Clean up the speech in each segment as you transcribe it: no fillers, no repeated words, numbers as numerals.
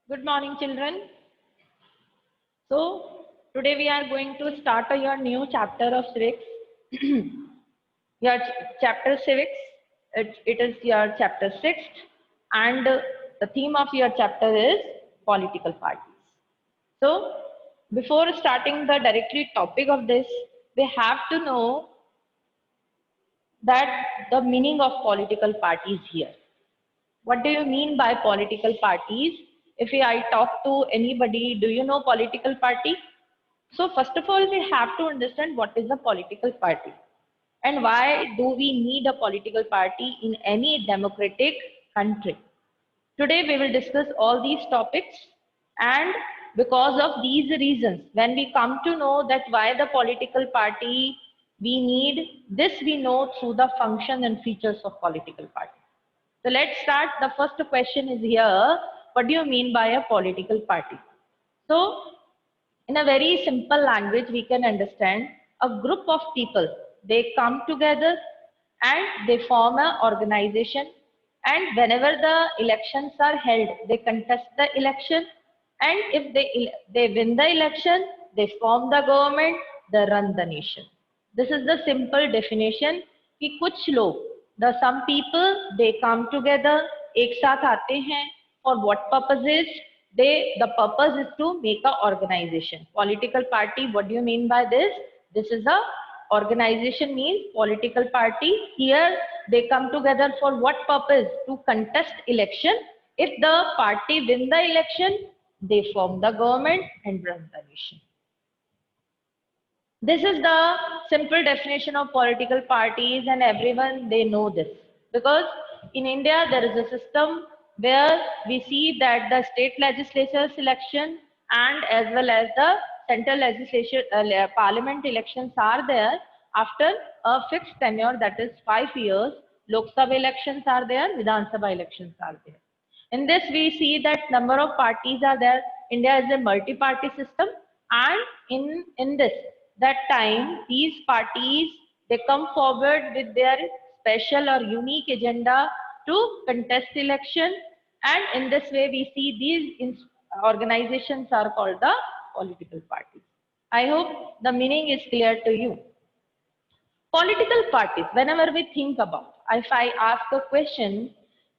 Good morning, children. So, today we are going to start your new chapter of civics. Your chapter civics, it is your chapter 6, and the theme of your chapter is political parties. So, before starting the directly topic of this, we have to know that the meaning of political parties here. What do you mean by political parties? If I talk to anybody, do you know political party? So first of all, we have to understand what is a political party and why do we need a political party in any democratic country. Today we will discuss all these topics, and because of these reasons, when we come to know that why the political party we need, this we know through the function and features of political party. So let's start. The first question is here. What do you mean by a political party? So in a very simple language, we can understand a group of people. They come together and they form an organization. And whenever the elections are held, they contest the election. And if they win the election, they form the government, they run the nation. This is the simple definition कि कुछ लोग, the some people they come together, एक साथ आते हैं, for what purpose is, the purpose is to make a organization. Political party, what do you mean by this? This is a organization, means political party. Here they come together for what purpose? To contest election. If the party win the election, they form the government and run the nation. This is the simple definition of political parties, and everyone they know this because in India there is a system where we see that the state legislature selection and as well as the central legislature parliament elections are there after a fixed tenure, that is 5 years. Lok Sabha elections are there, Vidhan Sabha elections are there. In this, we see that number of parties are there. India is a multi-party system, and in this that time, these parties they come forward with their special or unique agenda to contest election, and in this way, we see these organizations are called the political parties. I hope the meaning is clear to you. Political parties, whenever we think about, if I ask a question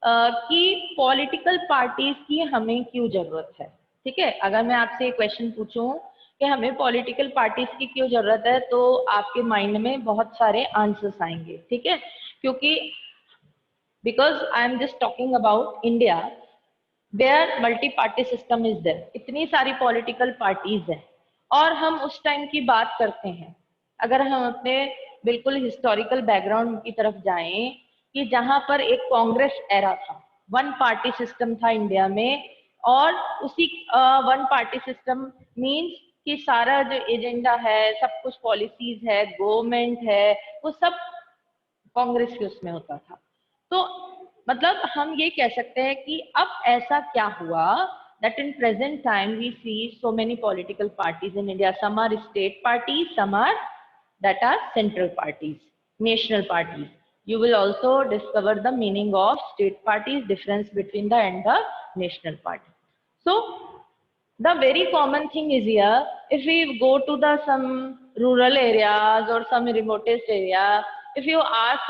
कि political parties की हमें क्यों जरूरत है, ठीक है, अगर मैं आपसे एक क्वेश्चन पूछूं कि हमें पॉलिटिकल पार्टीज की क्यों जरूरत है, तो आपके माइंड में बहुत सारे आंसर्स आएंगे, ठीक है, क्योंकि because I am just talking about India where multi party system is there, इतनी सारी पॉलिटिकल पार्टीज हैं, और हम उस टाइम की बात करते हैं, अगर हम अपने बिल्कुल हिस्टोरिकल बैकग्राउंड की तरफ जाएं कि जहां पर एक कांग्रेस एरा था, वन पार्टी सिस्टम था इंडिया में, और उसी वन पार्टी सिस्टम मींस कि सारा जो एजेंडा है, सब कुछ पॉलिसीज है, गवर्नमेंट है, वो सब कांग्रेस के उसमें होता था। तो मतलब हम ये कह सकते हैं कि अब ऐसा क्या हुआ that in present time we see so many political parties in India. Some are state parties, some are that are central parties, national parties. You will also discover the meaning of state parties, difference between the and the national party. So the very common thing is here, if we go to the some rural areas or some remotest area, if you ask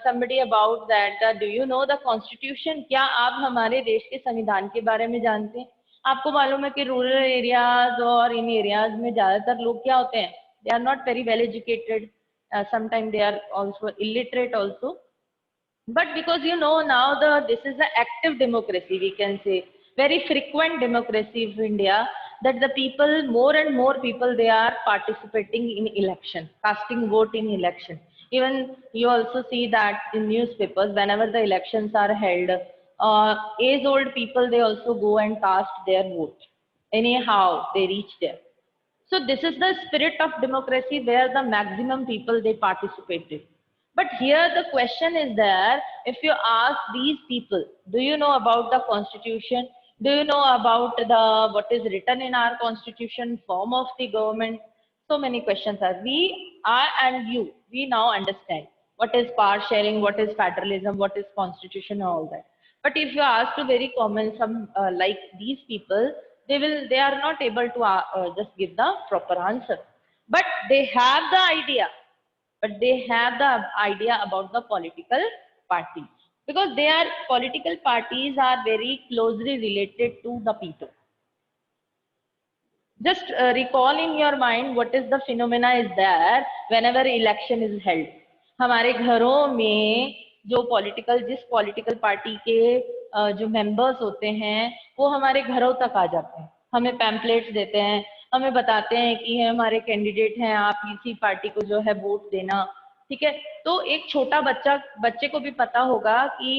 somebody about that, do you know the constitution, क्या आप हमारे देश के संविधान के बारे में जानते हैं? आपको मालूम है कि रूरल एरियाज और इन एरियाज में ज्यादातर लोग क्या होते हैं, they are not very well educated, sometimes they are also illiterate also, but because you know now this is an active democracy, we can say very frequent democracy of India, that the people, more and more people, they are participating in election, casting vote in election. Even you also see that in newspapers whenever the elections are held, age old people they also go and cast their vote, anyhow they reach there. So this is the spirit of democracy where the maximum people they participated. But here the question is there, if you ask these people, do you know about the constitution? Do you know about the what is written in our constitution, form of the government? So many questions are. I and you, we now understand what is power sharing, what is federalism, what is constitution, and all that. But if you ask to very common some like these people, they are not able to just give the proper answer. But they have the idea. But they have the idea about the political parties, because they are political parties are very closely related to the people. Just recall in your mind what is the phenomena is there whenever election is held. हमारे घरों में जो जिस political party के जो members होते हैं वो हमारे घरों तक आ जाते हैं, हमें पैम्पलेट्स देते हैं, हमें बताते हैं कि हमारे कैंडिडेट हैं, आप इसी पार्टी को जो है वोट देना। ठीक है, तो एक छोटा बच्चे को भी पता होगा कि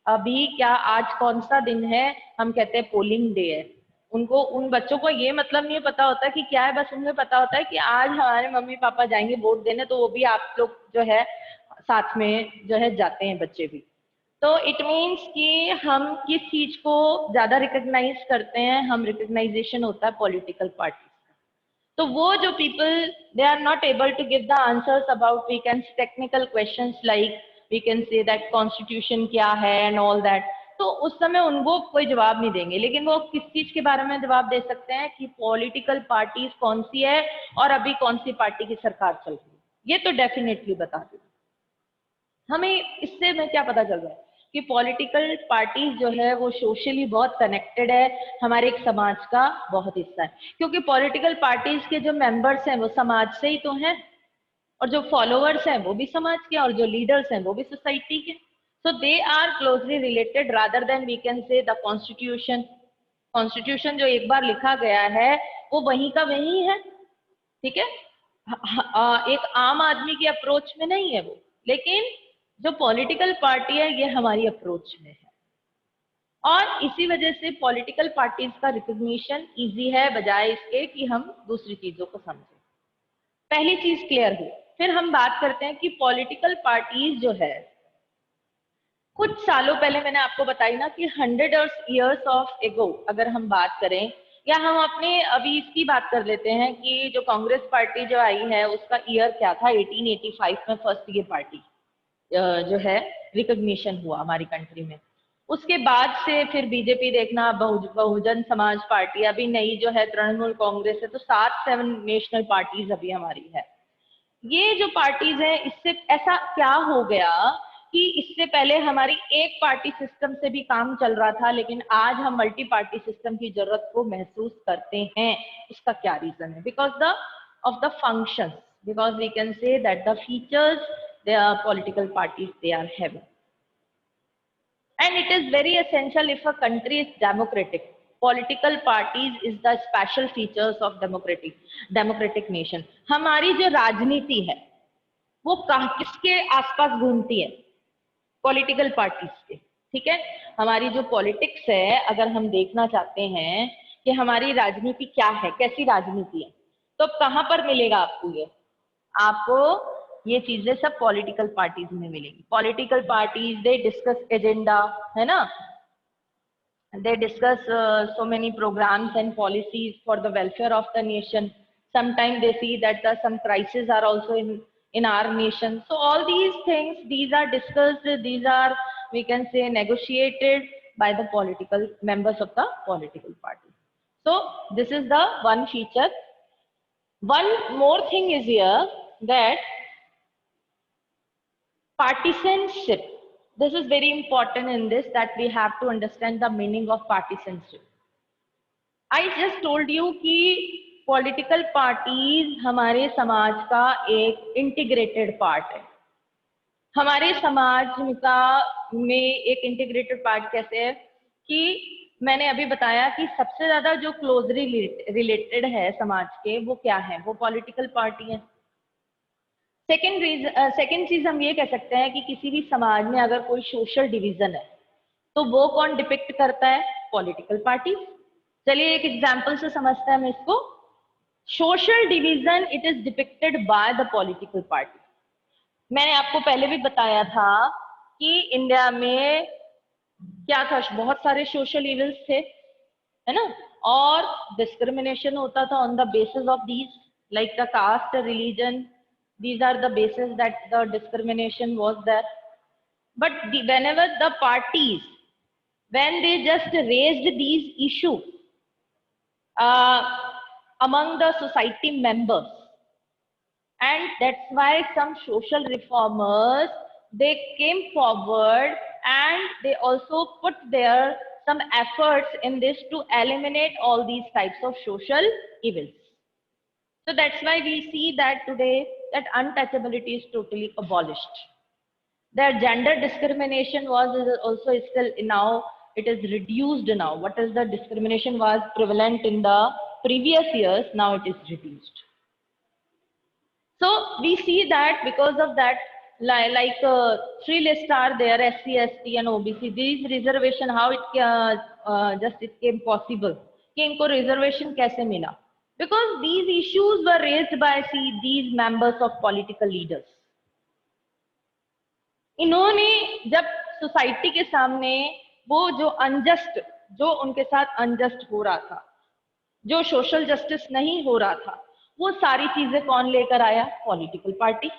अभी क्या आज कौन सा दिन है, हम कहते हैं पोलिंग डे है। उनको उन बच्चों को ये मतलब नहीं पता होता कि क्या है, बस उन्हें पता होता है कि आज हमारे मम्मी पापा जाएंगे वोट देने, तो वो भी आप लोग जो है साथ में जो है जाते हैं, बच्चे भी। तो इट मीन्स कि हम किस चीज को ज्यादा रिकॉग्नाइज करते हैं, हम रिकॉग्नाइजेशन होता है पॉलिटिकल पार्टी। तो वो जो people they are not able to give the answers about we can technical questions like we can say that constitution क्या है एंड ऑल दैट, तो उस समय उनको कोई जवाब नहीं देंगे, लेकिन वो किस चीज के बारे में जवाब दे सकते हैं कि पॉलिटिकल पार्टीज कौन सी है और अभी कौन सी पार्टी की सरकार चल रही है, ये तो डेफिनेटली बता दें। हमें इससे में क्या पता चल रहा है कि पॉलिटिकल पार्टीज जो है वो सोशली बहुत कनेक्टेड है, हमारे एक समाज का बहुत हिस्सा है, क्योंकि पॉलिटिकल पार्टीज के जो मेंबर्स हैं वो समाज से ही तो हैं, और जो फॉलोअर्स हैं वो भी समाज के, और जो लीडर्स हैं वो भी सोसाइटी के। So they are closely related rather than we can say the constitution. Constitution जो एक बार लिखा गया है वो वहीं का वहीं है, ठीक है, एक आम आदमी की अप्रोच में नहीं है वो, लेकिन जो पॉलिटिकल पार्टी है ये हमारी अप्रोच में है, और इसी वजह से पॉलिटिकल पार्टीज का रिकॉग्निशन इजी है बजाय इसके कि हम दूसरी चीजों को समझें। पहली चीज क्लियर हुई। फिर हम बात करते हैं कि पॉलिटिकल पार्टीज जो है कुछ सालों पहले मैंने आपको बताई ना कि 100 years ऑफ एगो अगर हम बात करें, या हम अपने अभी इसकी बात कर लेते हैं कि जो कांग्रेस पार्टी जो आई है उसका ईयर क्या था, 1885 में फर्स्ट ये पार्टी जो है रिकॉग्निशन हुआ हमारी कंट्री में। उसके बाद से फिर बीजेपी देखना, बहुजन समाज पार्टी, अभी नई जो है तृणमूल कांग्रेस है, तो 7 नेशनल पार्टीज अभी हमारी है। ये जो पार्टीज है इससे ऐसा क्या हो गया कि इससे पहले हमारी एक पार्टी सिस्टम से भी काम चल रहा था, लेकिन आज हम मल्टी पार्टी सिस्टम की जरूरत को महसूस करते हैं। इसका क्या रीजन है? Because of the functions, because we can say that the features the political parties they are having, and it is very essential if a country is democratic. Political parties is the special features of democratic nation. हमारी जो राजनीति है वो किसके आसपास घूमती है? Political parties के, ठीक है। हमारी जो पॉलिटिक्स है, अगर हम देखना चाहते हैं कि हमारी राजनीति क्या है, कैसी राजनीति है, तो कहां पर मिलेगा आपको आपको ये चीजें सब पॉलिटिकल पार्टीज में मिलेंगी। Political parties they discuss agenda, है ना, they discuss so many programs and policies for the welfare of the nation. Sometimes they see that some crises are also in our nation. So all these things, these are discussed, these are, we can say, negotiated by the political members of the political party. So this is the one feature. One more thing is here, that partisanship. This is very important in this, that we have to understand the meaning of partisanship. I just told you कि political parties हमारे समाज का एक integrated part है। हमारे समाज में एक इंटीग्रेटेड पार्ट कैसे है कि मैंने अभी बताया कि सबसे ज्यादा जो क्लोजली रिलेटेड है समाज के, वो क्या है? वो पॉलिटिकल पार्टी है। सेकेंड चीज हम ये कह सकते हैं कि किसी भी समाज में अगर कोई सोशल डिवीजन है तो वो कौन डिपिक्ट करता है? Political party. चलिए एक एग्जांपल से समझते हैं हम इसको। Social division it is depicted by the political party. मैंने आपको पहले भी बताया था कि इंडिया में क्या था, बहुत सारे सोशल इविल्स थे, है ना, और डिस्क्रिमिनेशन होता था on the basis of these, like the caste, religion, these are the basis that the discrimination was there. But whenever the parties when they just raised these issues among the society members. And that's why some social reformers, they came forward and they also put their some efforts in this to eliminate all these types of social evils. So that's why we see that today that untouchability is totally abolished. That gender discrimination was also still now it is reduced now. What is the discrimination was prevalent in the previous years, now it is reduced. So we see that because of that, like three lists are there, SC, ST and OBC. These reservation, how it just it came possible कि इनको reservation कैसे मिला? Because these issues were raised by these members of political leaders. इन्होंने जब society के सामने वो जो अनजस्ट, जो उनके साथ अनजस्ट हो रहा था, जो सोशल जस्टिस नहीं हो रहा था, वो सारी चीजें कौन लेकर आया? Political party.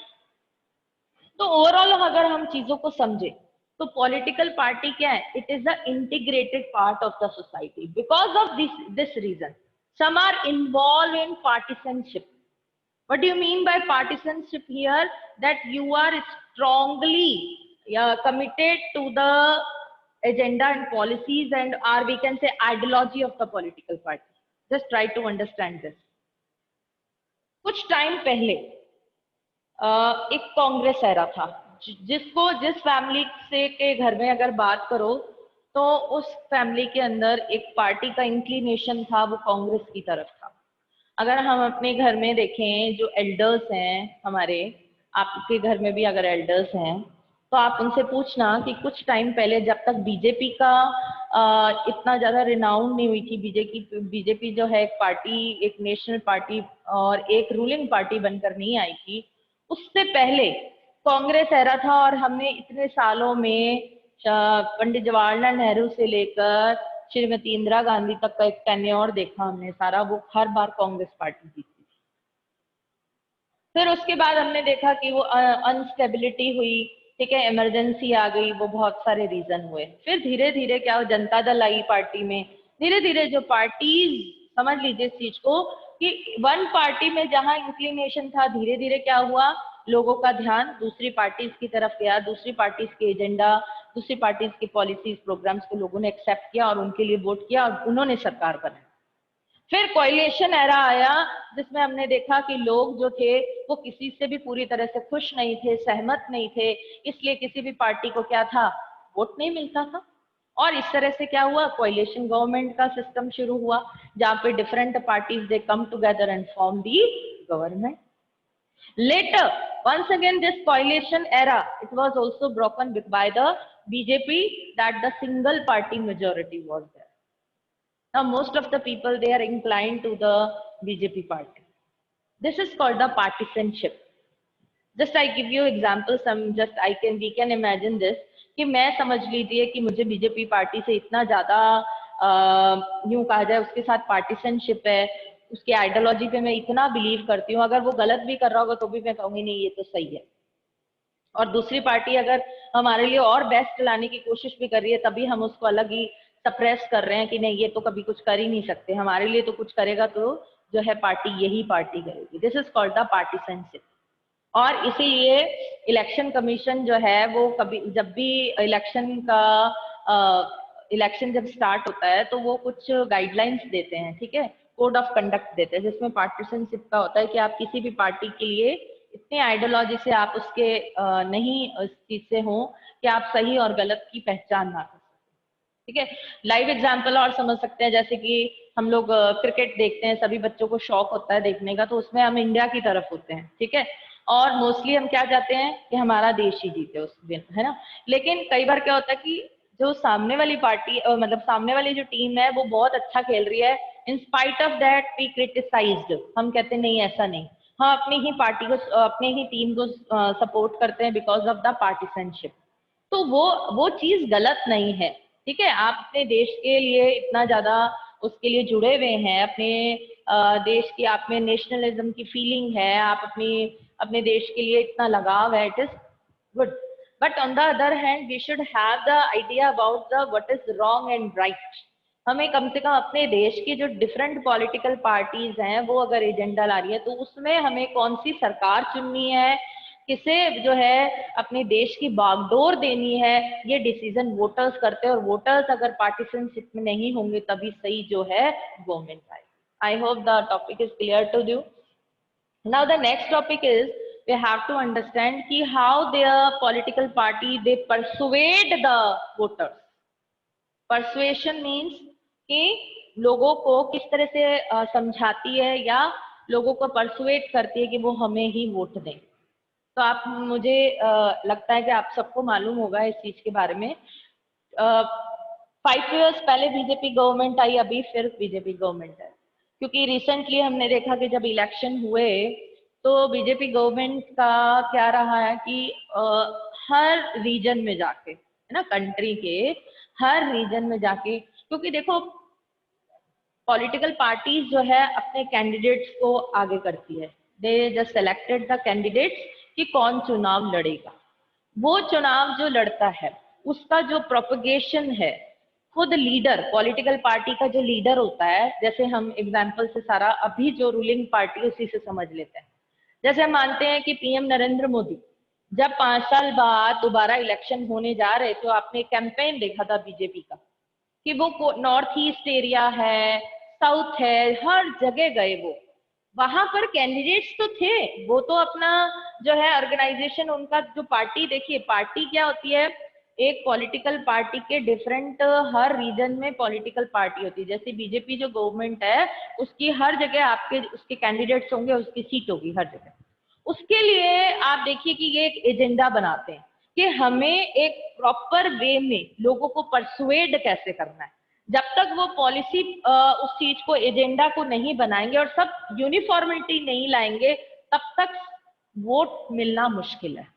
तो ओवरऑल अगर हम चीजों को समझे तो पॉलिटिकल पार्टी क्या है? It is the integrated part of the society. Because of this reason some are involved in partisanship. What do you mean by partisanship here? That you are strongly committed to the agenda and policies and or we can say ideology of the political party. Just try to understand this. कुछ time पहले एक Congress era था, जिसको जिस family से के घर में अगर बात करो तो उस फैमिली के अंदर एक पार्टी का इंक्लिनेशन था, वो कांग्रेस की तरफ था। अगर हम अपने घर में देखें, जो एल्डर्स हैं हमारे, आपके घर में भी अगर एल्डर्स हैं तो आप उनसे पूछना कि कुछ टाइम पहले जब तक बीजेपी का इतना ज्यादा रिनाउंड नहीं हुई थी, बीजेपी जो है एक पार्टी, एक नेशनल पार्टी और एक रूलिंग पार्टी बनकर नहीं आई थी, उससे पहले कांग्रेस एरा था। और हमने इतने सालों में पंडित जवाहरलाल नेहरू से लेकर श्रीमती इंदिरा गांधी तक का एक टेन्योर देखा हमने सारा, वो हर बार कांग्रेस पार्टी जीती थी। फिर उसके बाद हमने देखा कि वो अनस्टेबिलिटी हुई, ठीक है, इमरजेंसी आ गई, वो बहुत सारे रीजन हुए। फिर धीरे धीरे क्या हो, जनता दल आई पार्टी में। धीरे धीरे जो पार्टीज, समझ लीजिए इस चीज को कि वन पार्टी में जहां इंक्लिनेशन था, धीरे धीरे क्या हुआ, लोगों का ध्यान दूसरी पार्टीज की तरफ गया। दूसरी पार्टीज के एजेंडा, दूसरी पार्टीज की पॉलिसीज, प्रोग्राम्स को लोगों ने एक्सेप्ट किया और उनके लिए वोट किया और उन्होंने सरकार बनाई। फिर कोएलिशन एरा आया, जिसमें हमने देखा कि लोग जो थे वो किसी से भी पूरी तरह से खुश नहीं थे, सहमत नहीं थे, इसलिए किसी भी पार्टी को क्या था, वोट नहीं मिलता था। और इस तरह से क्या हुआ, कोएलिशन गवर्नमेंट का सिस्टम शुरू हुआ, जहाँ पे different parties they come together and form the government. Later, once again, this coalition era, it was also broken by the BJP, that the single party majority was there. Now, most of the people, they are inclined to the BJP party. This is called the partisanship. Just I give you examples, we can imagine this, कि मैं समझ लीजिए कि मुझे BJP party से इतना ज्यादा यूं कहा जाए उसके साथ पार्टीसनशिप है, उसकी आइडियोलॉजी पे मैं इतना बिलीव करती हूँ, अगर वो गलत भी कर रहा होगा तो भी मैं कहूंगी नहीं ये तो सही है। और दूसरी पार्टी अगर हमारे लिए और बेस्ट लाने की कोशिश भी कर रही है, तभी हम उसको अलग ही सप्रेस कर रहे हैं कि नहीं ये तो कभी कुछ कर ही नहीं सकते, हमारे लिए तो कुछ करेगा तो जो है पार्टी, यही पार्टी करेगी। This is called the partisanship. और इसीलिए इलेक्शन कमीशन जो है वो कभी जब भी इलेक्शन जब स्टार्ट होता है तो वो कुछ गाइडलाइंस देते हैं, ठीक है, कोड ऑफ कंडक्ट देते हैं, जिसमें पार्टीसनशिप का होता है कि आप किसी भी पार्टी के लिए इतने आइडियोलॉजी से आप उसके नहीं इस चीज से हो कि आप सही और गलत की पहचान ना कर सकें, ठीक है। लाइव एग्जांपल और समझ सकते हैं, जैसे कि हम लोग क्रिकेट देखते हैं, सभी बच्चों को शौक होता है देखने का, तो उसमें हम इंडिया की तरफ होते हैं, ठीक है, और मोस्टली हम क्या चाहते हैं कि हमारा देश ही जीते उस दिन, है ना। लेकिन कई बार क्या होता है कि जो सामने वाली पार्टी मतलब सामने वाली जो टीम है वो बहुत अच्छा खेल रही है, in spite of that we criticized, हम कहते हैं नहीं ऐसा नहीं, हाँ अपनी ही पार्टी को, अपने ही टीम को सपोर्ट करते हैं बिकॉज ऑफ द पार्टीसनशिप। तो वो चीज गलत नहीं है, ठीक है। आप अपने देश के लिए इतना ज्यादा उसके लिए जुड़े हुए हैं, अपने देश की आप में नेशनलिज्म की फीलिंग है, आप अपने देश के लिए इतना लगाव है, it is good. But on the other hand, we should have the idea about the what is wrong and right. हमें कम से कम अपने देश की जो डिफरेंट पॉलिटिकल पार्टीज हैं वो अगर एजेंडा ला रही है तो उसमें हमें कौन सी सरकार चुननी है, किसे जो है अपने देश की बागडोर देनी है, ये डिसीजन वोटर्स करते हैं और वोटर्स अगर पार्टिसिपेंटशिप में नहीं होंगे तभी सही जो है गवर्नमेंट आए. I hope the topic is clear to you. Now the next topic is we have to understand कि how their political party they persuade the voters. Persuasion means कि लोगों को किस तरह से समझाती है या लोगों को persuade करती है कि वो हमें ही वोट दें. तो आप मुझे लगता है कि आप सबको मालूम होगा इस चीज के बारे में. 5 years पहले बीजेपी गवर्नमेंट आई, अभी फिर बीजेपी गवर्नमेंट है. क्योंकि रिसेंटली हमने देखा कि जब इलेक्शन हुए तो बीजेपी गवर्नमेंट का क्या रहा है कि हर रीजन में जाके, है ना, कंट्री के हर रीजन में जाके, क्योंकि देखो पॉलिटिकल पार्टीज जो है अपने कैंडिडेट्स को आगे करती है. They just selected the candidates कि कौन चुनाव लड़ेगा. वो चुनाव जो लड़ता है उसका जो प्रोपगेशन है, खुद लीडर, पॉलिटिकल पार्टी का जो लीडर होता है, जैसे हम एग्जाम्पल से सारा अभी जो रूलिंग पार्टी उसी से समझ लेते हैं. जैसे हम मानते हैं कि पीएम नरेंद्र मोदी जब 5 साल बाद दोबारा इलेक्शन होने जा रहे तो आपने कैंपेन देखा था बीजेपी का कि वो नॉर्थ ईस्ट एरिया है, साउथ है, हर जगह गए. वो वहां पर कैंडिडेट्स तो थे, वो तो अपना जो है ऑर्गेनाइजेशन, उनका जो पार्टी, देखिए पार्टी क्या होती है, एक पॉलिटिकल पार्टी के डिफरेंट हर रीजन में पॉलिटिकल पार्टी होती है. जैसे बीजेपी जो गवर्नमेंट है उसकी हर जगह आपके उसके कैंडिडेट्स होंगे, उसकी सीट होगी हर जगह. उसके लिए आप देखिए कि ये एक एजेंडा बनाते हैं कि हमें एक प्रॉपर वे में लोगों को परसुएड कैसे करना है. जब तक वो पॉलिसी उस चीज को, एजेंडा को नहीं बनाएंगे और सब यूनिफॉर्मिटी नहीं लाएंगे तब तक वोट मिलना मुश्किल है.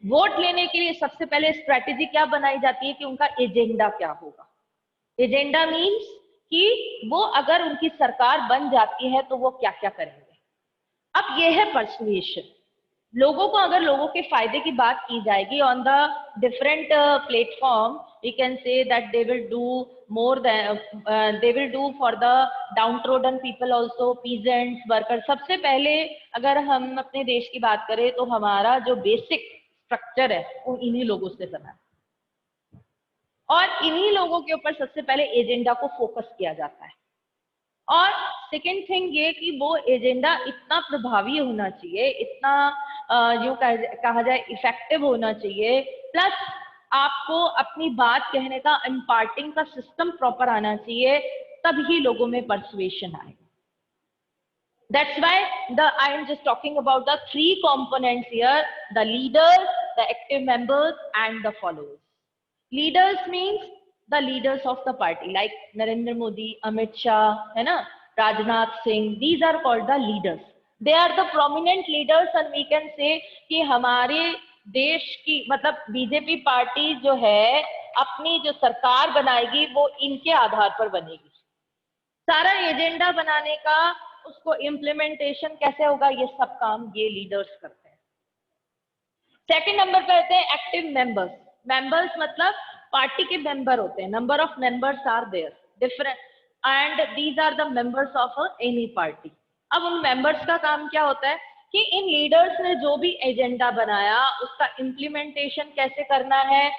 वोट लेने के लिए सबसे पहले स्ट्रेटेजी क्या बनाई जाती है कि उनका एजेंडा क्या होगा. एजेंडा मीन्स कि वो अगर उनकी सरकार बन जाती है तो वो क्या क्या करेंगे. अब ये है परसुएशन. लोगों को, अगर लोगों के फायदे की बात की जाएगी on the different platform, we can say that they will do more than, they will do for the downtrodden people also, peasants, worker. सबसे पहले अगर हम अपने देश की बात करें तो हमारा जो बेसिक स्ट्रक्चर है वो इन्हीं लोगों से बना है और इन्हीं लोगों के ऊपर सबसे पहले एजेंडा को फोकस किया जाता है. और सेकेंड थिंग ये कि वो एजेंडा इतना प्रभावी होना चाहिए, इतना यूं कहा जाए इफेक्टिव होना चाहिए, प्लस आपको अपनी बात कहने का, इम्पार्टिंग का सिस्टम प्रॉपर आना चाहिए, तभी लोगों में परसुएशन आएगा. That's why I am just talking about the 3 components here: the leaders, the active members, and the followers. Leaders means the leaders of the party, like Narendra Modi, Amit Shah, है ना, Rajnath Singh. These are called the leaders. They are the prominent leaders, and we can say कि हमारे देश की, मतलब BJP party जो है अपनी जो सरकार बनाएगी वो इनके आधार पर बनेगी. सारा एजेंडा बनाने का, उसको इम्प्लीमेंटेशन कैसे होगा, ये सब काम ये लीडर्स करते हैं. सेकंड नंबर पे आते हैं एक्टिव मेंबर्स. मेंबर्स मतलब पार्टी के मेंबर होते हैं. Number of members are there different and these are the members of any party. अब उन मेंबर्स का काम क्या होता है कि इन लीडर्स ने जो भी एजेंडा बनाया उसका इम्प्लीमेंटेशन कैसे करना है,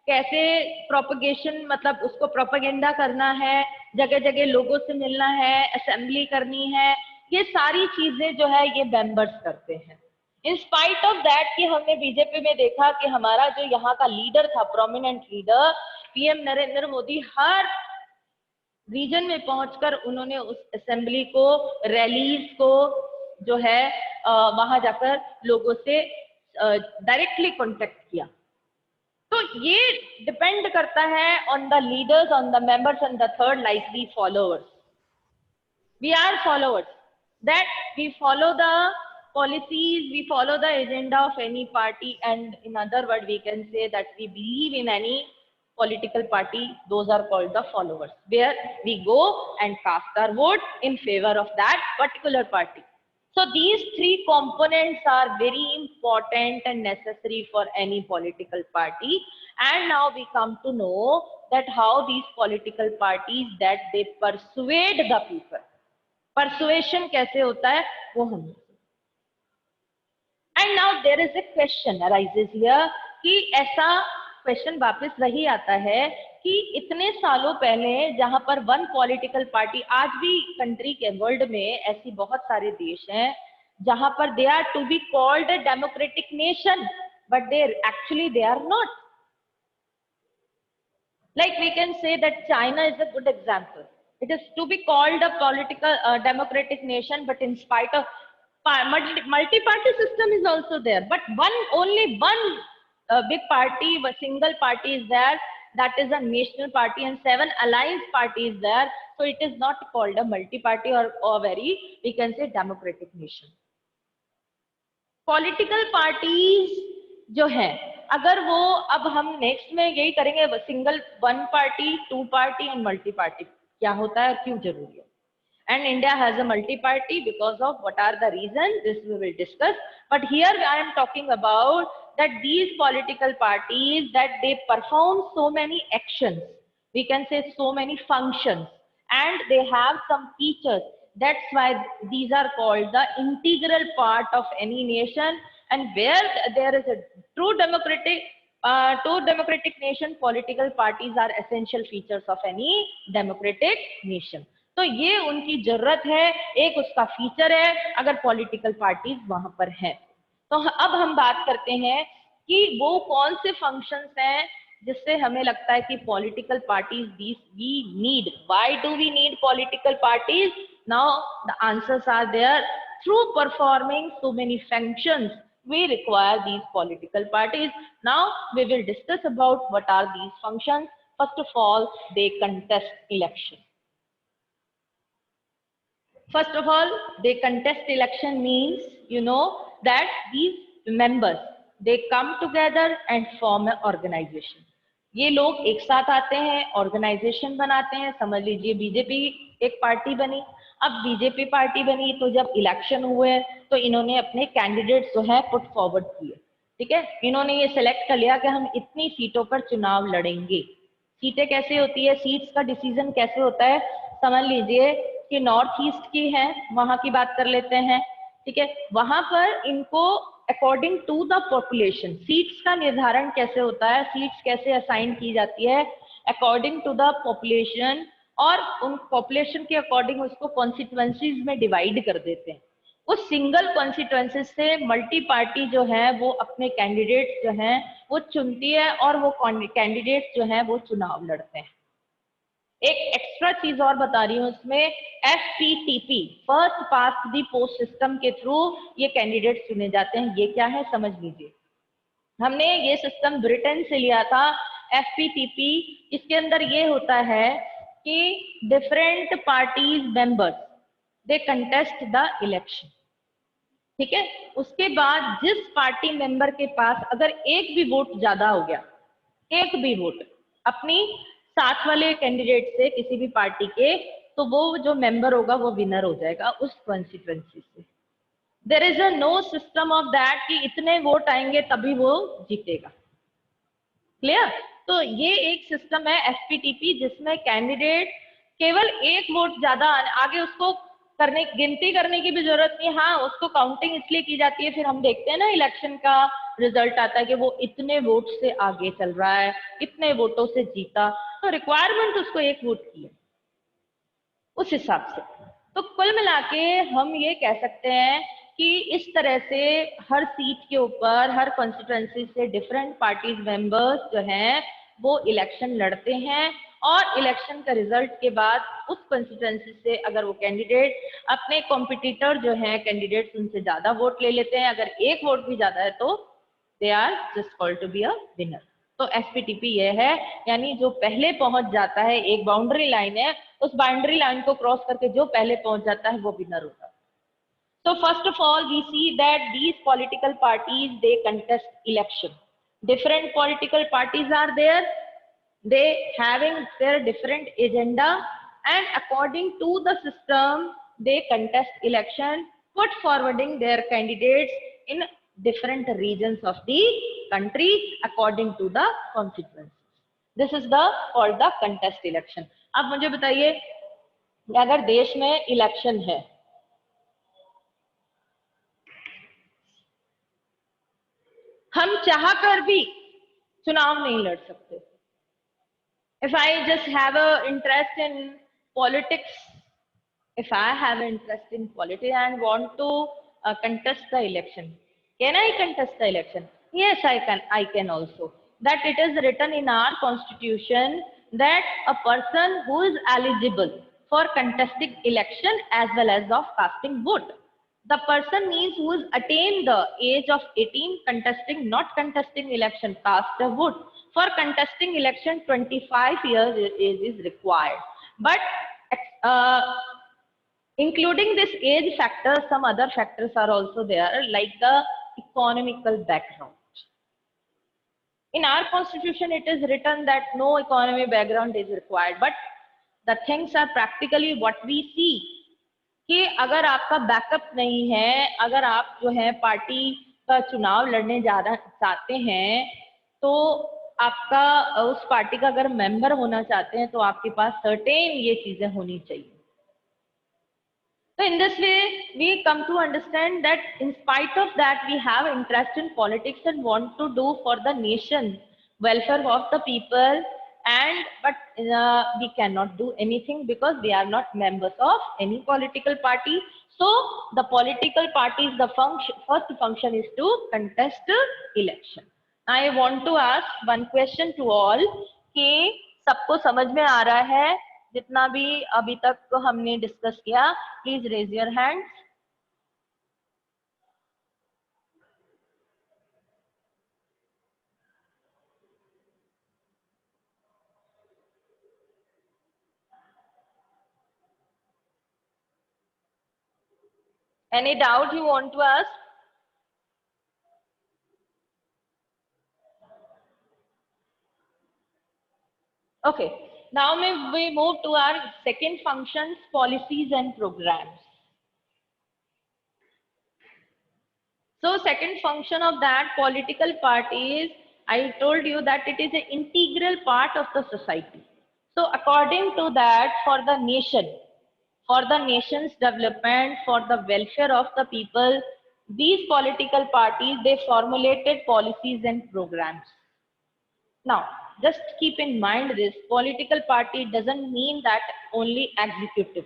कैसे प्रोपगेशन, मतलब उसको प्रोपेगेंडा करना है, जगह जगह लोगों से मिलना है, असेंबली करनी है, ये सारी चीजें जो है ये मेंबर्स करते हैं. इन स्पाइट ऑफ दैट कि हमने बीजेपी में देखा कि हमारा जो यहाँ का लीडर था, prominent leader PM Narendra Modi, हर रीजन में पहुंचकर उन्होंने उस असेंबली को, रैलीज को जो है वहां जाकर लोगों से डायरेक्टली कॉन्टेक्ट किया. तो ये डिपेंड करता है on the leaders, on the members, and the third like we followers. We are followers, that we follow the policies, we follow the agenda of any party, and in other word we can say that we believe in any political party. Those are called the followers, where we go and cast our vote in favor of that particular party. So these three components are very important and necessary for any political party. And now we come to know that how these political parties that they persuade the people. Persuasion कैसे होता है वो हम. And now there is a question arises here कि ऐसा question वापस वही आता है कि इतने सालों पहले जहां पर वन पॉलिटिकल पार्टी, आज भी कंट्री के वर्ल्ड में ऐसी बहुत सारे देश हैं जहां पर they are to be called democratic nation but they actually they are not. Like we can say that China is a good example. It is to be called a political democratic nation, but in spite of multi-party system is also there, but only one big party, a single party is there, that is a national party, and 7 alliance parties there. So it is not called a multi-party or very, we can say, democratic nation. Political parties जो है, अगर वो अब हम next में यही करेंगे single, one party, two party and multi party क्या होता है, क्यों जरूरी है. And India has a multi-party because of what are the reasons, this we will discuss. But here I am talking about that these political parties, that they perform so many actions, we can say so many functions, and they have some features. That's why these are called the integral part of any nation. And where there is a true democratic nation, political parties are essential features of any democratic nation. तो ये उनकी जरूरत है, एक उसका feature है अगर political parties वहां पर हैं. तो अब हम बात करते हैं कि वो कौन से फंक्शंस हैं जिससे हमें लगता है कि political parties these we need. Why do we need political parties? Now the answers are there. Through performing so many functions we require these political parties. Now we will discuss about what are these functions. First of all, they contest election. First of all, they contest election means, you know, that these members, they come together and form an organization. ये लोग एक साथ आते हैं, organisation बनाते हैं. समझ लीजिए बीजेपी एक पार्टी बनी. अब बीजेपी पार्टी बनी तो जब इलेक्शन हुए तो इन्होंने अपने कैंडिडेट्स जो है पुट फॉरवर्ड किए. ठीक है, इन्होंने ये सिलेक्ट कर लिया कि हम इतनी सीटों पर चुनाव लड़ेंगे. सीटें कैसे होती है, सीट्स का डिसीजन कैसे होता है, समझ लीजिए कि नॉर्थ ईस्ट की है, वहां की बात कर लेते हैं. ठीक है, वहां पर इनको according to the population seats का निर्धारण कैसे होता है, सीट्स कैसे असाइन की जाती है अकॉर्डिंग टू द पॉपुलेशन, और उन पॉपुलेशन के अकॉर्डिंग उसको कॉन्स्टिट्यूएंसीज में डिवाइड कर देते हैं. उस सिंगल कॉन्स्टिट्यूएंसी से मल्टी पार्टी जो है वो अपने कैंडिडेट जो हैं वो चुनती है और वो कैंडिडेट जो हैं वो चुनाव लड़ते हैं. एक एक्स्ट्रा चीज और बता रही हूँ इसमें, FPTP first past the post system के थ्रू ये कैंडिडेट चुने जाते हैं. ये क्या है समझ लीजिए, हमने ये सिस्टम ब्रिटेन से लिया था FPTP. इसके अंदर ये होता है कि different parties members they contest the election. ठीक है, उसके बाद जिस पार्टी मेंबर के पास अगर एक भी वोट ज्यादा हो गया, एक भी वोट अपनी साथ वाले कैंडिडेट से किसी भी पार्टी के, तो वो जो मेंबर होगा वो विनर हो जाएगा उस कॉन्स्टिट्यूएंसी से. There is a no system of that कि इतने वोट आएंगे तभी वो जीतेगा. क्लियर? तो ये एक सिस्टम है FPTP जिसमें कैंडिडेट केवल एक वोट ज्यादा आगे, उसको करने गिनती करने की भी जरूरत नहीं. हाँ, उसको काउंटिंग इसलिए की जाती है, फिर हम देखते हैं ना इलेक्शन का रिजल्ट आता है कि वो इतने वोट से आगे चल रहा है, इतने वोटों से जीता, तो रिक्वायरमेंट उसको एक वोट की है उस हिसाब से. तो कुल मिला के हम ये कह सकते हैं कि इस तरह से हर सीट के ऊपर, हर कॉन्स्टिट्यूएंसी से डिफरेंट पार्टीज मेंबर्स जो हैं वो इलेक्शन लड़ते हैं, और इलेक्शन का रिजल्ट के बाद उस कॉन्स्टिट्यूएंसी से अगर वो कैंडिडेट अपने कॉम्पिटिटर जो हैं कैंडिडेट्स उनसे ज्यादा वोट ले लेते हैं, अगर एक वोट भी ज्यादा है तो they are just called to be a winner. तो FPTP ये है, यानी जो पहले पहुंच जाता है, एक बाउंड्री लाइन है, उस बाउंड्री लाइन को क्रॉस करके जो पहले पहुंच जाता है वो विनर होता है. So first of all, we see that these political parties, they contest election. Different political parties are there. They having their different agenda, and according to the system, they contest election. put forwarding their candidates in different regions of the country according to the constituencies. This is the called the contest election. अब मुझे बताइए अगर देश में election है, हम चाह कर भी चुनाव नहीं लड़ सकते. If I just have a interest in politics, if I have an interest in politics and want to contest the election, can I contest the election? Yes, I can. I can also. That it is written in our constitution that a person who is eligible for contesting election as well as of casting vote. The person means who has attained the age of 18, contesting, not contesting election, cast a vote. For contesting election, 25 years age is required. But including this age factor, some other factors are also there, like the economical background. In our constitution, it is written that no economic background is required. But the things are practically what we see. कि अगर आपका backup नहीं है, अगर आप जो है party का चुनाव लड़ने जाना चाहते हैं, तो आपका उस पार्टी का अगर मेंबर होना चाहते हैं तो आपके पास सर्टेन ये चीजें होनी चाहिए. So in this way we come to understand that in spite of that we have interest in politics and want to do for the nation welfare of the people, and but we cannot do anything because we are not members of any political party. So the political party's the first function is to contest election. I want to ask one question to all कि सबको समझ में आ रहा है जितना भी अभी तक हमने डिस्कस किया? Please raise your hands. Any doubt you want to ask? Okay, now we move to our second functions, policies and programs. So second function of that political party is, I told you that it is an integral part of the society. So according to that, for the nation, for the nation's development, for the welfare of the people, these political parties, they formulated policies and programs. Now, just keep in mind this, political party doesn't mean that only executive.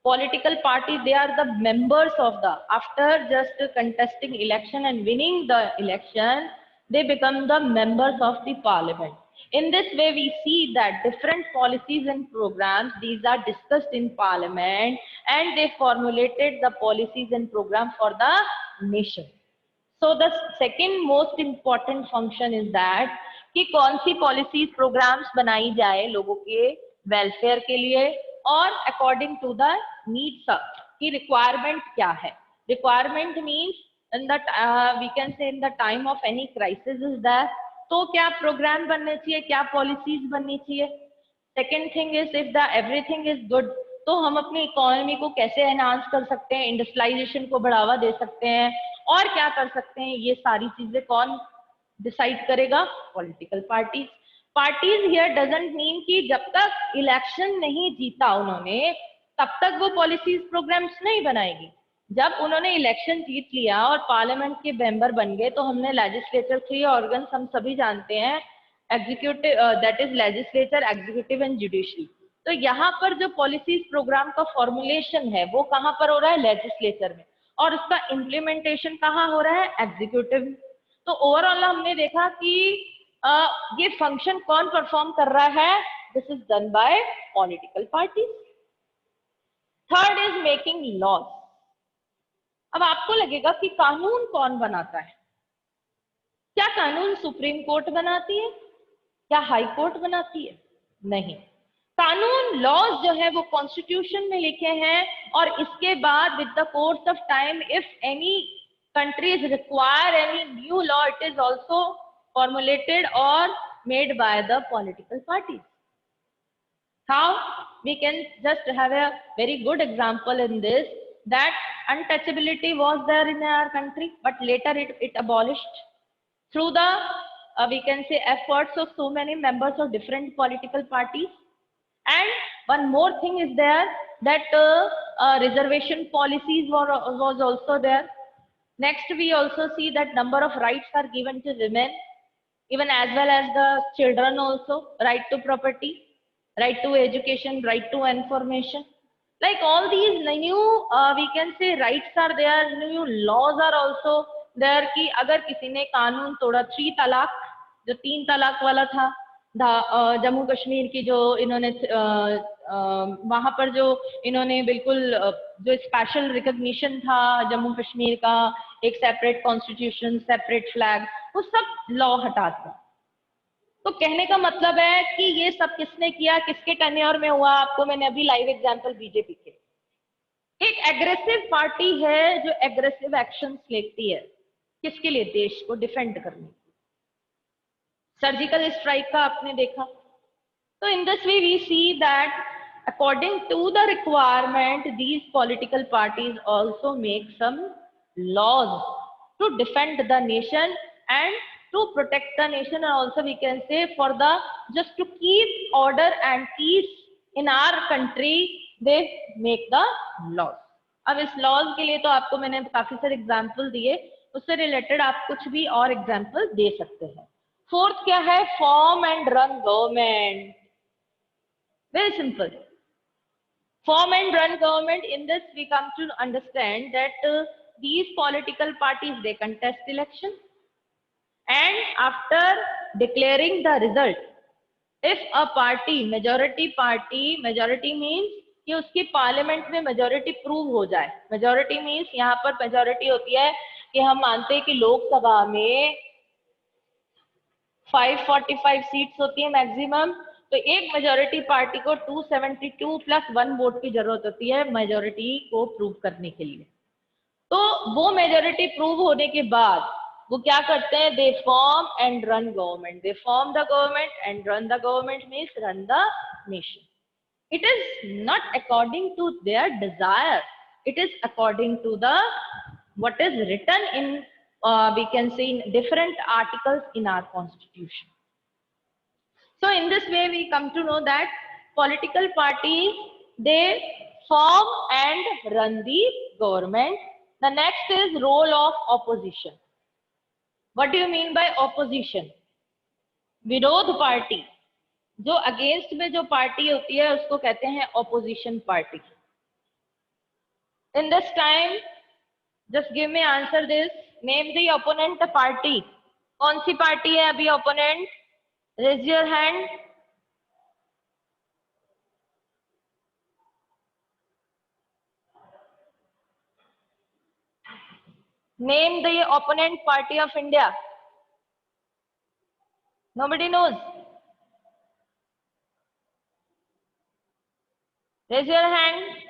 Political party, they are the members of the, after just contesting election and winning the election, they become the members of the parliament. In this way, we see that different policies and programs, these are discussed in parliament and they formulated the policies and program for the nation. So the second most important function is that कि कौन सी policies programmes बनाई जाए लोगों के welfare के लिए और according to the needs की रिक्वायरमेंट क्या है. Requirement means in the we can say in the time of any crisis is that, तो क्या प्रोग्राम बनने चाहिए, क्या पॉलिसीज बननी चाहिए. Second thing is if the everything is good, तो हम अपनी इकोनॉमी को कैसे एनहांस कर सकते हैं, इंडस्ट्रियलाइजेशन को बढ़ावा दे सकते हैं और क्या कर सकते हैं, ये सारी चीजें कौन डिसाइड करेगा? Political parties. Parties here doesn't mean कि जब तक इलेक्शन नहीं जीता उन्होंने तब तक वो पॉलिसीज प्रोग्राम्स नहीं बनाएगी. जब उन्होंने इलेक्शन जीत लिया और पार्लियामेंट के मेंबर बन गए तो हमने लेजिस्लेचर 3 ऑर्गन्स हम सभी जानते हैं, executive that is legislature, executive and judiciary. तो यहाँ पर जो पॉलिसीज प्रोग्राम का फॉर्मुलेशन है वो कहाँ पर हो रहा है? लेजिस्लेचर में. और उसका इम्प्लीमेंटेशन कहाँ हो रहा है? एग्जीक्यूटिव. तो ओवरऑल हमने देखा कि ये फंक्शन कौन परफॉर्म कर रहा है? This is done by political parties. Third is making laws. अब आपको लगेगा कि कानून कौन बनाता है? क्या कानून सुप्रीम कोर्ट बनाती है? क्या हाई कोर्ट बनाती है? नहीं. कानून लॉज जो है वो कॉन्स्टिट्यूशन में लिखे हैं और इसके बाद with the course of time if any countries require any new law, it is also formulated or made by the political parties. How? We can just have a very good example in this, that untouchability was there in our country, but later it abolished through the we can say efforts of so many members of different political parties. And one more thing is there, that reservation policies was also there. Next, we also see that number of rights are given to women, even as well as the children also. Right to property, right to education, right to information. Like all these new we can say rights are there, new laws are also there कि अगर किसी ने कानून तोड़ा, 3 तलाक, जो 3 तलाक वाला था, जम्मू कश्मीर की जो इन्होंने वहां पर जो इन्होंने बिल्कुल जो स्पेशल रिकॉग्निशन था जम्मू कश्मीर का, एक सेपरेट कॉन्स्टिट्यूशन, सेपरेट फ्लैग, वो सब लॉ हटा दिया। तो कहने का मतलब है कि ये सब किसने किया, किसके टेन्योर में हुआ? आपको मैंने अभी लाइव एग्जांपल बीजेपी के। एक एग्रेसिव पार्टी है जो एग्रेसिव एक्शंस लेती है, किसके लिए? देश को डिफेंड करने के। सर्जिकल स्ट्राइक का आपने देखा। तो in this way we see that according to the requirement, these political parties also make some laws to defend the nation and to protect the nation, and also we can say for the just to keep order and peace in our country, they make the laws. अब इस laws के लिए तो आपको मैंने काफी सारे example दिए, उससे रिलेटेड आप कुछ भी और एग्जाम्पल दे सकते हैं। फोर्थ क्या है? Form and run government. Very simple, form and run government. In this we come to understand that these political parties, they contest election, and after declaring the result, if a party, majority means कि उसकी parliament में majority prove हो जाए। Majority means यहाँ पर majority होती है कि हम मानते हैं कि लोकसभा में 545 सीट्स होती है मैक्सिमम, तो एक मेजोरिटी पार्टी को 272 प्लस 1 वोट की जरूरत होती है मेजोरिटी को प्रूव करने के लिए। तो वो मेजोरिटी प्रूव होने के बाद वो क्या करते हैं? They form and run government. They form the government and run the government means run the nation. It is not according to their desire, it is according to the what is written in we can say in different articles in our constitution. So in this way we come to know that political parties, they form and run the government. The next is role of opposition. What do you mean by opposition? विरोध party, जो against में जो party होती है उसको कहते हैं opposition party. In this time, just give me answer this. Name the opponent party. कौन सी पार्टी है अभी opponent? Raise your hand. Name the opponent party of India. Nobody knows. Raise your hand.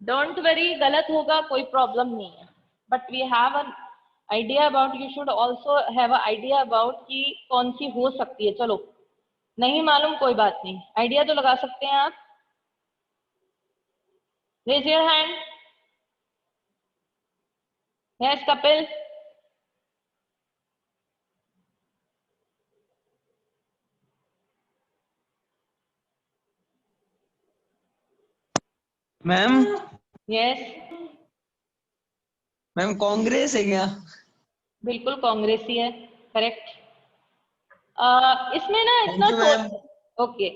Don't worry, गलत होगा, कोई problem नहीं है, but we have an idea about, you should also have a idea about कि कौन सी हो सकती है। चलो नहीं मालूम कोई बात नहीं, आइडिया तो लगा सकते हैं आप। Raise your hand. Yes Kapil. Ma'am. Yes ma'am Congress है क्या? बिल्कुल कांग्रेस ही है, करेक्ट। इसमें ना इतना ओके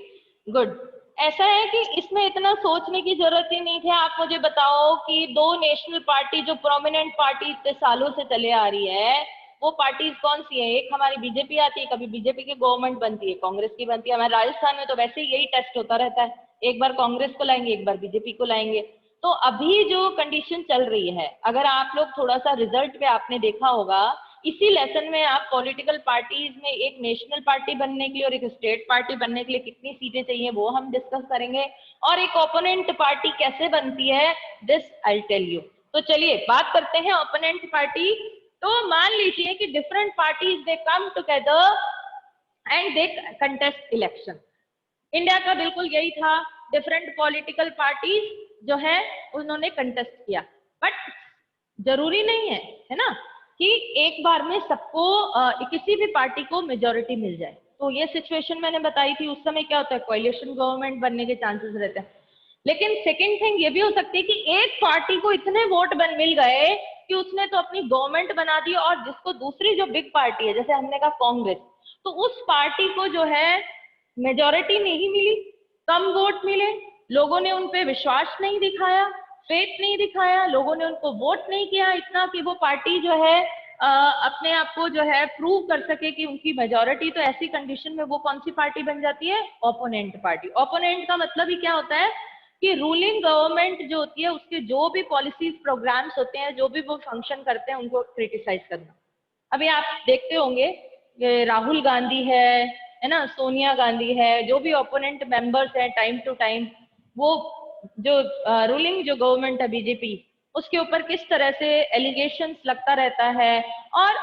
गुड, ऐसा है कि इसमें इतना सोचने की जरूरत ही नहीं थी। आप मुझे बताओ कि दो नेशनल पार्टी जो प्रोमिनेंट पार्टी इतने सालों से चले आ रही है, वो पार्टीज कौन सी है? एक हमारी बीजेपी आती है, कभी बीजेपी की गवर्नमेंट बनती है, कांग्रेस की बनती है। हमारे राजस्थान में तो वैसे ही यही टेस्ट होता रहता है, एक बार कांग्रेस को लाएंगे, एक बार बीजेपी को लाएंगे। तो अभी जो कंडीशन चल रही है, अगर आप लोग थोड़ा सा रिजल्ट पे आपने देखा होगा, इसी लेसन में आप पॉलिटिकल पार्टीज में एक नेशनल पार्टी बनने के लिए और एक स्टेट पार्टी बनने के लिए कितनी सीटें चाहिए वो हम डिस्कस करेंगे, और एक ओपोनेंट पार्टी कैसे बनती है, दिस आई टेल यू। तो चलिए बात करते हैं ओपोनेंट पार्टी। तो मान लीजिए कि different parties they come together and they contest election. India का बिल्कुल यही था, डिफरेंट पॉलिटिकल पार्टीज जो है उन्होंने कंटेस्ट किया, बट जरूरी नहीं है ना कि एक बार में सबको किसी भी पार्टी को मेजोरिटी मिल जाए। तो ये सिचुएशन मैंने बताई थी, उस समय क्या होता है, कोएलिशन गवर्नमेंट बनने के चांसेस रहते हैं। लेकिन सेकंड थिंग ये भी हो सकती है कि एक पार्टी को इतने वोट मिल गए कि उसने तो अपनी गवर्नमेंट बना दी, और जिसको दूसरी जो बिग पार्टी है, जैसे हमने कहा कांग्रेस, तो उस पार्टी को जो है मेजोरिटी नहीं मिली, कम वोट मिले, लोगों ने उन पे विश्वास नहीं दिखाया, फेथ नहीं दिखाया, लोगों ने उनको वोट नहीं किया इतना कि वो पार्टी जो है अपने आप को जो है प्रूव कर सके कि उनकी मेजोरिटी। तो ऐसी कंडीशन में वो कौन सी पार्टी बन जाती है, ओपोनेंट पार्टी। ओपोनेंट का मतलब ही क्या होता है कि रूलिंग गवर्नमेंट जो होती है उसके जो भी पॉलिसीज प्रोग्राम्स होते हैं, जो भी वो फंक्शन करते हैं, उनको क्रिटिसाइज करना। अभी आप देखते होंगे राहुल गांधी है ना, सोनिया गांधी है, जो भी ओपोनेंट मेंबर्स हैं, टाइम टू टाइम वो जो रूलिंग जो गवर्नमेंट है बीजेपी, उसके ऊपर किस तरह से एलिगेशंस लगता रहता है। और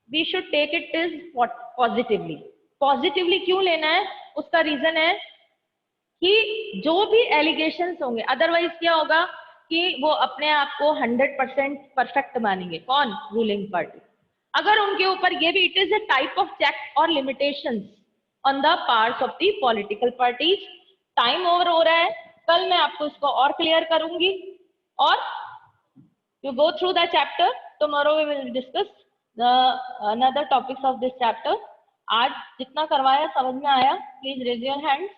we should take it is positively. Positively क्यों लेना है, उसका रीजन है कि जो भी एलिगेशंस होंगे, अदरवाइज क्या होगा कि वो अपने आप को 100% परफेक्ट मानेंगे, कौन, रूलिंग पार्टी। अगर उनके ऊपर ये भी, it is a type of check और limitations on the parts of the political parties. Time over हो रहा है, कल मैं आपको इसको और क्लियर करूंगी, और you go through the chapter. Tomorrow we will discuss the another topics of this chapter. आज जितना करवाया समझ में आया, please raise your hands.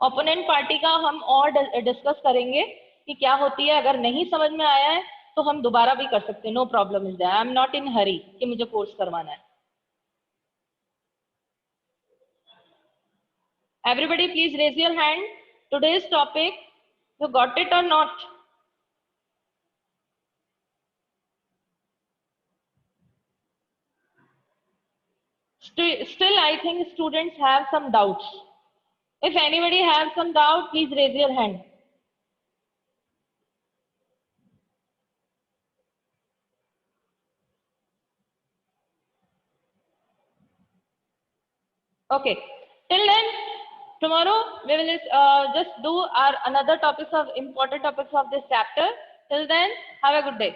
Opponent party का हम और डिस्कस करेंगे कि क्या होती है, अगर नहीं समझ में आया है तो हम दोबारा भी कर सकते हैं, no problem is that. I am not in hurry कि मुझे कोर्स करवाना है। Everybody please raise your hand. Today's topic, you got it or not? Still I think students have some doubts. If anybody has some doubt, please raise your hand. Okay, till then tomorrow we will just do our another topics of important topics of this chapter. Till then, have a good day.